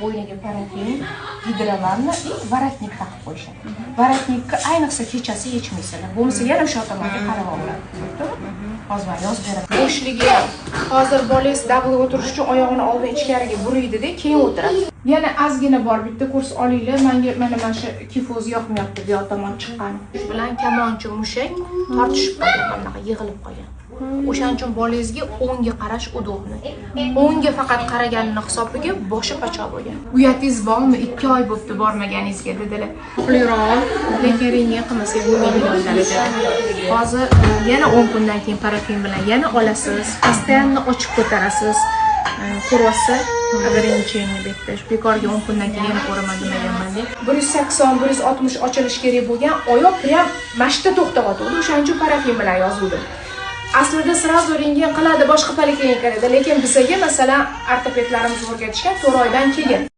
Bo'yniga parafin, gidrovanna и воротник taqib qo'yishadi. Воротникni ayniqsa kechasi yechmaysizlar. Bo'lmasa yana o'sha tomonga qarab oladi. Hozir yozib beraman. Bo'shligi ham. Hozir bolangiz double o'tirish uchun oyog'ini oldin ichkariga buraydi-da, keyin o'tiradi. Yana ozgina bor, bitta kurs olinglar. Menga mana shu kifoz yoqmayapti, bu tomon chiqqan. Shu bilan kamonchi mushak tortishib qolgan, bunaqa yig'ilib qolgan. O'shaning uchun bolangizga o'ngga qarash udobni. O'ngga faqat qaraganini hisobiga boshi pachoq bo'lgan. Uyatingiz bormi? 2 oy bo'pti bormaganingizga dedilar. Quliroq, lekin rentgen qilmasak bo'lmaydigan darajada. Hozir yana 10 kundan keyin parafin bilan yana olasiz. Постоянно ochib ko'tarasiz. Ko'rsa, agar rentgenni betash bekorga 10 kundan keyin yana ko'raman demaganman-da. 180, 160 ochilish kerak bo'lgan oyoq prям mashta to'xtayotdi. O'shaning uchun parafin bilan yozildi. Aslida sразу rentgen qiladi boshqa poliklinikada, lekin bizga masalan ortopedlarimiz o'rgatishgan 4 oydan keyin